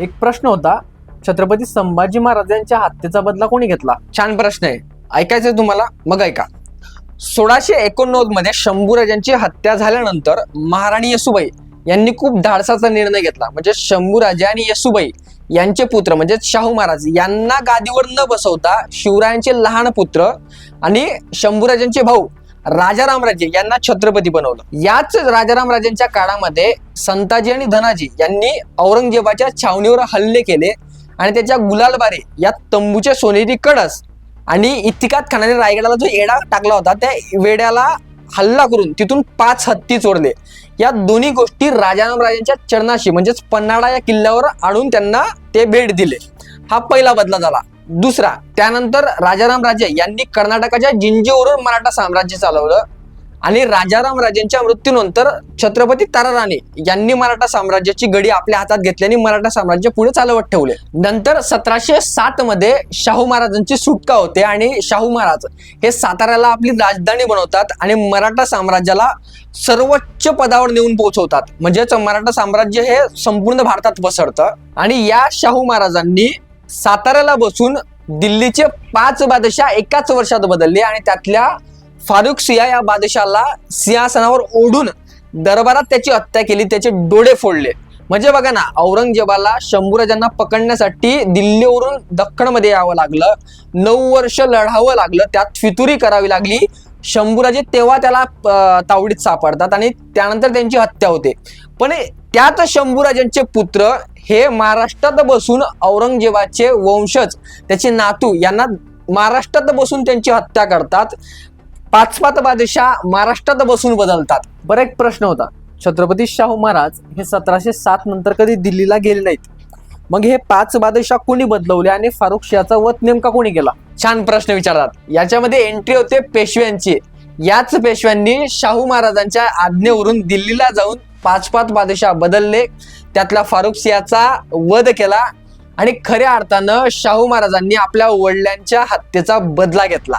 एक प्रश्न होता, छत्रपती संभाजी महाराजांच्या हत्येचा बदला कोणी घेतला? छान प्रश्न आहे. ऐकायचंय तुम्हाला? मग ऐका. 1689 मध्ये शंभूराजांची हत्या झाल्यानंतर महाराणी येसूबाई यांनी खूप धाडसाचा निर्णय घेतला. म्हणजे शंभूराजे आणि येसूबाई यांचे पुत्र म्हणजे शाहू महाराज यांना गादीवर न बसवता शिवरायांचे लहान पुत्र आणि शंभूराजांचे भाऊ राजारामराजे यांना छत्रपती बनवलं. याच राजारामराजेंच्या काळामध्ये संताजी आणि धनाजी यांनी औरंगजेबाच्या छावणीवर हल्ले केले आणि त्याच्या गुलालबारे या तंबूचे सोनेरी कळस आणि इतिकात खानाने रायगडाला जो येडा टाकला होता त्या वेड्याला हल्ला करून तिथून 5 हत्ती चोरले. या दोन्ही गोष्टी राजारामराजेंच्या चरणाशी म्हणजेच पन्हाळा या किल्ल्यावर आणून त्यांना ते भेट दिले. हा पहिला बदला झाला. दुसरा, त्यानंतर राजारामराजे यांनी कर्नाटकाच्या जिंजीवरून मराठा साम्राज्य चालवलं आणि राजारामराजेंच्या मृत्यूनंतर छत्रपती ताराराणी यांनी मराठा साम्राज्याची गडी आपल्या हातात घेतली आणि मराठा साम्राज्य पुढे चालवत ठेवले. नंतर 1707 मध्ये शाहू महाराजांची सुटका होते आणि शाहू महाराज हे साताऱ्याला आपली राजधानी बनवतात आणि मराठा साम्राज्याला सर्वोच्च पदावर नेऊन पोहोचवतात. म्हणजेच मराठा साम्राज्य हे संपूर्ण भारतात पसरतं आणि या शाहू महाराजांनी साताऱ्याला बसून दिल्लीचे 5 बादशाह एकाच वर्षात बदलले आणि त्यातल्या फारुख सिया या बादशाला सिंहासनावर ओढून दरबारात त्याची हत्या केली, त्याचे डोळे फोडले. म्हणजे बघा ना, औरंगजेबाला शंभूराजांना पकडण्यासाठी दिल्लीवरून दख्खनमध्ये यावं लागलं, 9 वर्ष लढावं लागलं, त्यात फितुरी करावी लागली. शंभूराजे तेव्हा त्याला तावडीत सापडतात आणि त्यानंतर त्यांची हत्या होते. पण त्यात शंभूराजांचे पुत्र हे महाराष्ट्रात बसून औरंगजेबाचे वंशज त्याचे नातू यांना महाराष्ट्रात बसून त्यांची हत्या करतात. 5 बादशाह महाराष्ट्रात बसून बदलतात. बरं, एक प्रश्न होता, छत्रपती शाहू महाराज हे 1707 नंतर कधी दिल्लीला गेले नाहीत. मग हे 5 बादशाह कोणी बदलवले आणि फारुख शियाचा वध नेमका कोणी केला? छान प्रश्न विचारतात. याच्यामध्ये एंट्री होते पेशव्यांची. याच पेशव्यांनी शाहू महाराजांच्या आज्ञेवरून दिल्लीला जाऊन 5 बादशाह बदलले, त्यातला फारुख सियाचा वध केला आणि खऱ्या अर्थानं शाहू महाराजांनी आपल्या वडिलांच्या हत्येचा बदला घेतला.